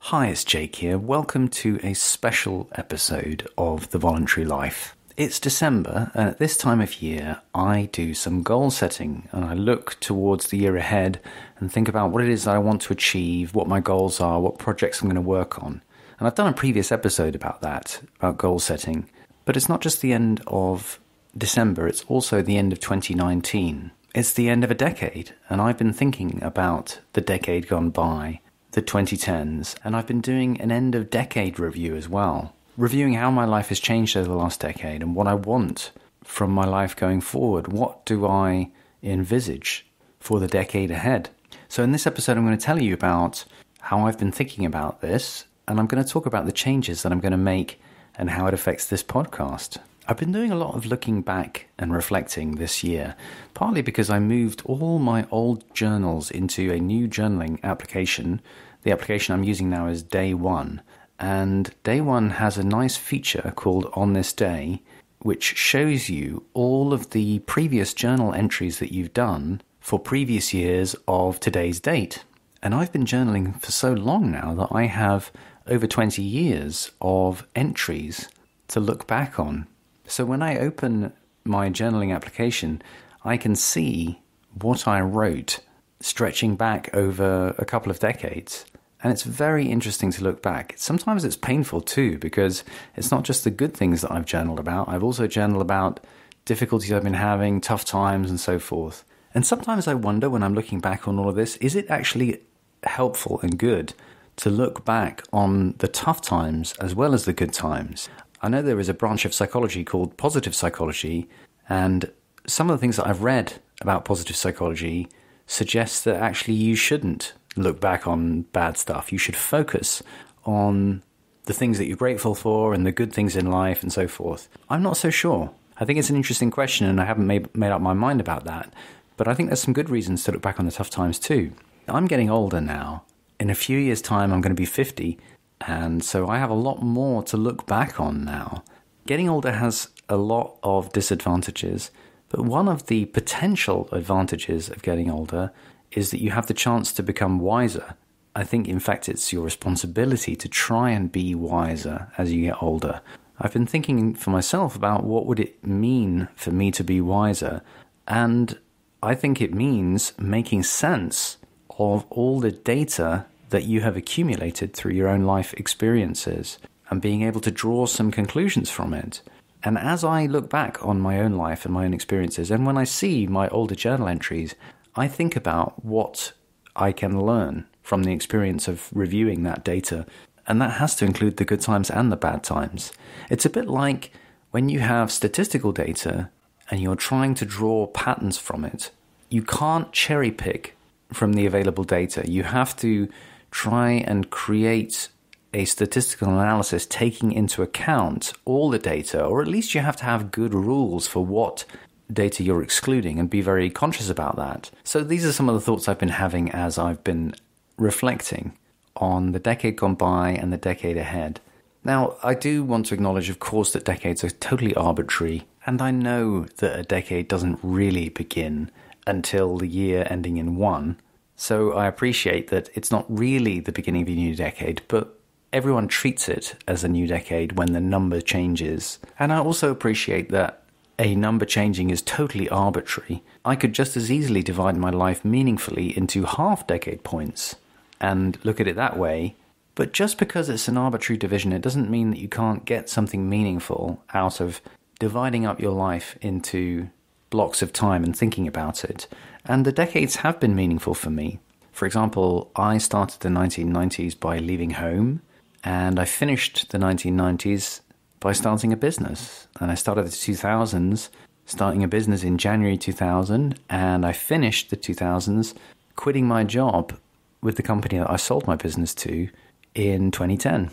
Hi, it's Jake here. Welcome to a special episode of The Voluntary Life. It's December, and at this time of year, I do some goal setting, and I look towards the year ahead and think about what it is that I want to achieve, what my goals are, what projects I'm going to work on. And I've done a previous episode about that, about goal setting. But it's not just the end of December, it's also the end of 2019. It's the end of a decade, and I've been thinking about the decade gone by, the 2010s, and I've been doing an end of decade review as well, reviewing how my life has changed over the last decade and what I want from my life going forward. What do I envisage for the decade ahead? So in this episode, I'm going to tell you about how I've been thinking about this, and I'm going to talk about the changes that I'm going to make and how it affects this podcast. I've been doing a lot of looking back and reflecting this year, partly because I moved all my old journals into a new journaling application. The application I'm using now is Day One, and Day One has a nice feature called On This Day, which shows you all of the previous journal entries that you've done for previous years of today's date. And I've been journaling for so long now that I have over 20 years of entries to look back on. So when I open my journaling application, I can see what I wrote stretching back over a couple of decades. And it's very interesting to look back. Sometimes it's painful too, because it's not just the good things that I've journaled about. I've also journaled about difficulties I've been having, tough times, and so forth. And sometimes I wonder when I'm looking back on all of this, is it actually helpful and good to look back on the tough times as well as the good times? I know there is a branch of psychology called positive psychology, and some of the things that I've read about positive psychology suggest that actually you shouldn't look back on bad stuff. You should focus on the things that you're grateful for and the good things in life and so forth. I'm not so sure. I think it's an interesting question, and I haven't made up my mind about that, but I think there's some good reasons to look back on the tough times too. I'm getting older now. In a few years' time, I'm going to be 50, and so I have a lot more to look back on now. Getting older has a lot of disadvantages, but one of the potential advantages of getting older is that you have the chance to become wiser. I think, in fact, it's your responsibility to try and be wiser as you get older. I've been thinking for myself about what would it mean for me to be wiser, and I think it means making sense of all the data that you have accumulated through your own life experiences and being able to draw some conclusions from it. And as I look back on my own life and my own experiences, and when I see my older journal entries, I think about what I can learn from the experience of reviewing that data. And that has to include the good times and the bad times. It's a bit like when you have statistical data and you're trying to draw patterns from it. You can't cherry pick from the available data. You have to try and create a statistical analysis taking into account all the data, or at least you have to have good rules for what data you're excluding and be very conscious about that. So these are some of the thoughts I've been having as I've been reflecting on the decade gone by and the decade ahead. Now, I do want to acknowledge, of course, that decades are totally arbitrary, and I know that a decade doesn't really begin until the year ending in 1. So I appreciate that it's not really the beginning of a new decade, but everyone treats it as a new decade when the number changes. And I also appreciate that a number changing is totally arbitrary. I could just as easily divide my life meaningfully into half-decade points and look at it that way. But just because it's an arbitrary division, it doesn't mean that you can't get something meaningful out of dividing up your life into blocks of time and thinking about it. And the decades have been meaningful for me. For example, I started the 1990s by leaving home, and I finished the 1990s by starting a business. And I started the 2000s starting a business in January 2000, and I finished the 2000s quitting my job with the company that I sold my business to in 2010.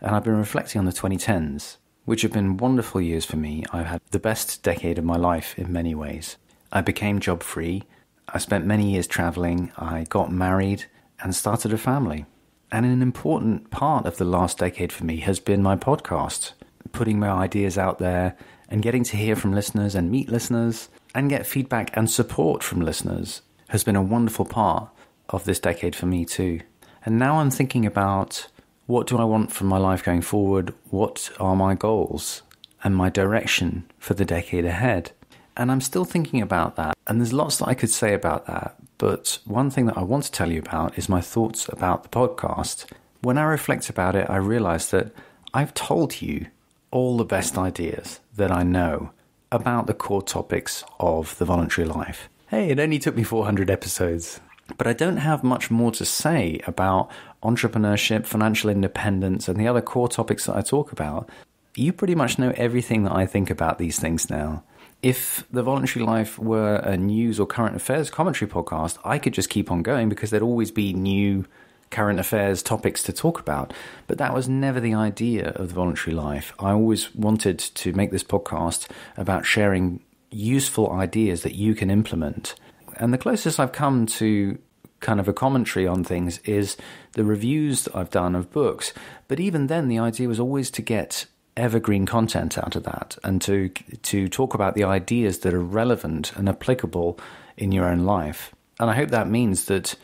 And I've been reflecting on the 2010s, which have been wonderful years for me. I've had the best decade of my life in many ways. I became job-free. I spent many years traveling. I got married and started a family. And an important part of the last decade for me has been my podcast, putting my ideas out there and getting to hear from listeners and meet listeners and get feedback and support from listeners has been a wonderful part of this decade for me too. And now I'm thinking about What do I want from my life going forward? What are my goals and my direction for the decade ahead? And I'm still thinking about that. And there's lots that I could say about that. But one thing that I want to tell you about is my thoughts about the podcast. When I reflect about it, I realize that I've told you all the best ideas that I know about the core topics of the voluntary life. Hey, it only took me 400 episodes. But I don't have much more to say about entrepreneurship, financial independence, and the other core topics that I talk about. You pretty much know everything that I think about these things now. If the Voluntary Life were a news or current affairs commentary podcast, I could just keep on going because there'd always be new current affairs topics to talk about. But that was never the idea of the Voluntary Life. I always wanted to make this podcast about sharing useful ideas that you can implement. And the closest I've come to kind of a commentary on things is the reviews that I've done of books. But even then, the idea was always to get evergreen content out of that and to talk about the ideas that are relevant and applicable in your own life. And I hope that means that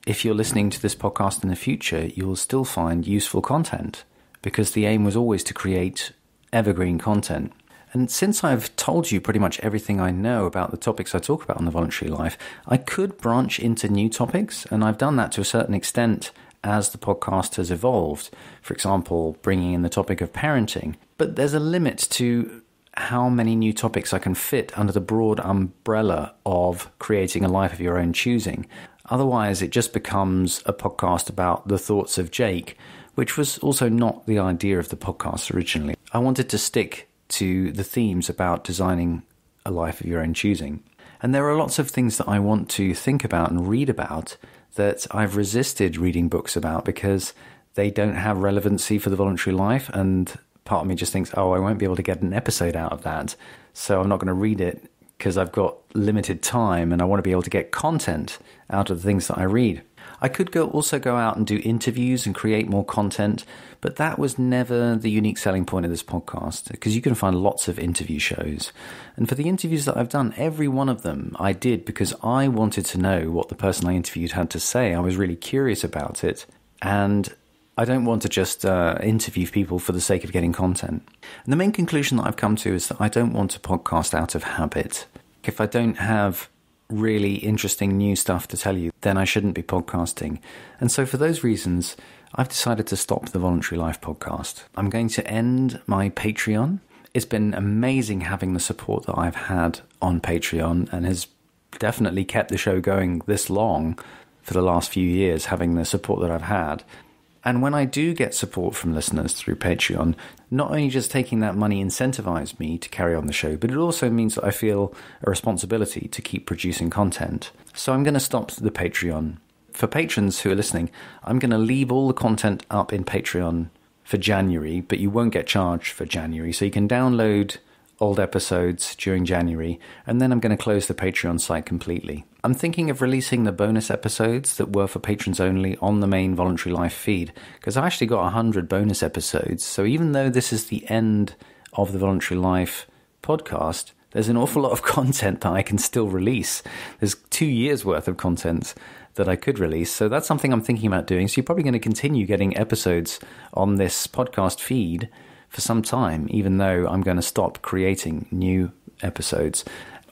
if you're listening to this podcast in the future, you'll still find useful content, because the aim was always to create evergreen content. And since I've told you pretty much everything I know about the topics I talk about on the Voluntary Life, I could branch into new topics, and I've done that to a certain extent as the podcast has evolved. For example, bringing in the topic of parenting. But there's a limit to how many new topics I can fit under the broad umbrella of creating a life of your own choosing. Otherwise, it just becomes a podcast about the thoughts of Jake, which was also not the idea of the podcast originally. I wanted to stick to the themes about designing a life of your own choosing. And there are lots of things that I want to think about and read about that I've resisted reading books about because they don't have relevancy for the voluntary life, and part of me just thinks, oh, I won't be able to get an episode out of that, so I'm not going to read it because I've got limited time and I want to be able to get content out of the things that I read. I could also go out and do interviews and create more content, but that was never the unique selling point of this podcast, because you can find lots of interview shows. And for the interviews that I've done, every one of them I did because I wanted to know what the person I interviewed had to say. I was really curious about it, and I don't want to just interview people for the sake of getting content. And the main conclusion that I've come to is that I don't want to podcast out of habit. If I don't have really interesting new stuff to tell you, then I shouldn't be podcasting. And so for those reasons, I've decided to stop the Voluntary Life podcast. I'm going to end my Patreon. It's been amazing having the support that I've had on Patreon, and has definitely kept the show going this long for the last few years, having the support that I've had. And when I do get support from listeners through Patreon, not only does taking that money incentivize me to carry on the show, but it also means that I feel a responsibility to keep producing content. So I'm going to stop the Patreon. For patrons who are listening, I'm going to leave all the content up in Patreon for January, but you won't get charged for January. So you can download old episodes during January, and then I'm going to close the Patreon site completely. I'm thinking of releasing the bonus episodes that were for patrons only on the main Voluntary Life feed, because I actually got 100 bonus episodes. So even though this is the end of the Voluntary Life podcast, there's an awful lot of content that I can still release. There's 2 years worth of content that I could release. So that's something I'm thinking about doing. So you're probably going to continue getting episodes on this podcast feed for some time, even though I'm going to stop creating new episodes.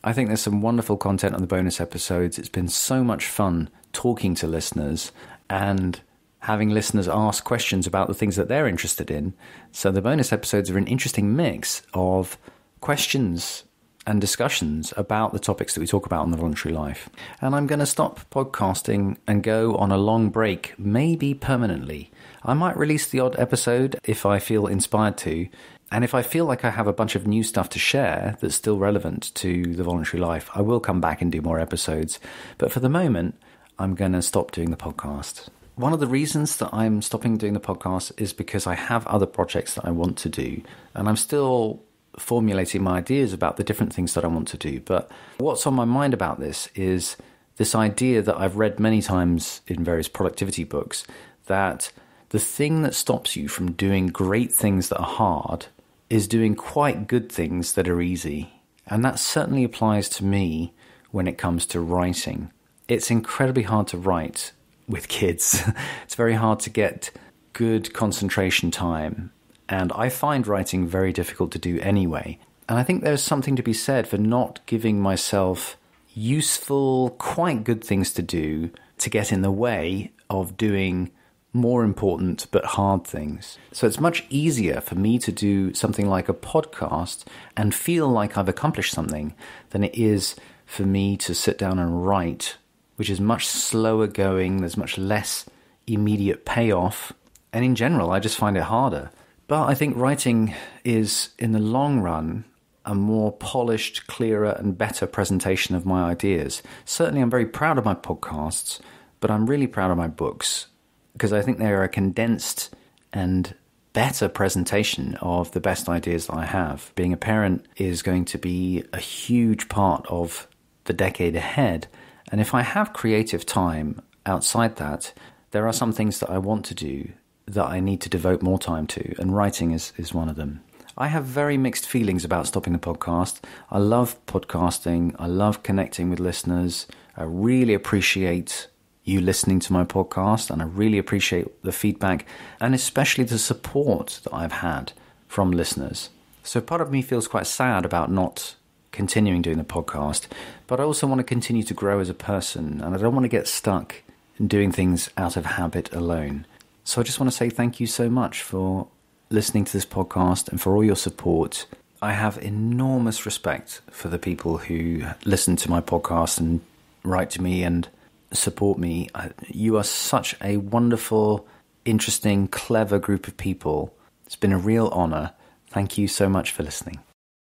I think there's some wonderful content on the bonus episodes. It's been so much fun talking to listeners and having listeners ask questions about the things that they're interested in. So the bonus episodes are an interesting mix of questions and discussions about the topics that we talk about on the Voluntary Life. And I'm going to stop podcasting and go on a long break, maybe permanently. I might release the odd episode if I feel inspired to, and if I feel like I have a bunch of new stuff to share that's still relevant to the Voluntary Life, I will come back and do more episodes. But for the moment, I'm going to stop doing the podcast. One of the reasons that I'm stopping doing the podcast is because I have other projects that I want to do, and I'm still formulating my ideas about the different things that I want to do. But what's on my mind about this is this idea that I've read many times in various productivity books, that the thing that stops you from doing great things that are hard is doing quite good things that are easy. And that certainly applies to me when it comes to writing. It's incredibly hard to write with kids. It's very hard to get good concentration time, and I find writing very difficult to do anyway. And I think there's something to be said for not giving myself useful, quite good things to do to get in the way of doing more important but hard things. So it's much easier for me to do something like a podcast and feel like I've accomplished something than it is for me to sit down and write, which is much slower going. There's much less immediate payoff. And in general, I just find it harder. But I think writing is, in the long run, a more polished, clearer and better presentation of my ideas. Certainly I'm very proud of my podcasts, but I'm really proud of my books because I think they are a condensed and better presentation of the best ideas that I have. Being a parent is going to be a huge part of the decade ahead. And if I have creative time outside that, there are some things that I want to do that I need to devote more time to, and writing is one of them. I have very mixed feelings about stopping the podcast. I love podcasting. I love connecting with listeners. I really appreciate you listening to my podcast, and I really appreciate the feedback and especially the support that I've had from listeners. So part of me feels quite sad about not continuing doing the podcast, but I also want to continue to grow as a person, and I don't want to get stuck in doing things out of habit alone. So I just want to say thank you so much for listening to this podcast and for all your support. I have enormous respect for the people who listen to my podcast and write to me and support me. You are such a wonderful, interesting, clever group of people. It's been a real honor. Thank you so much for listening.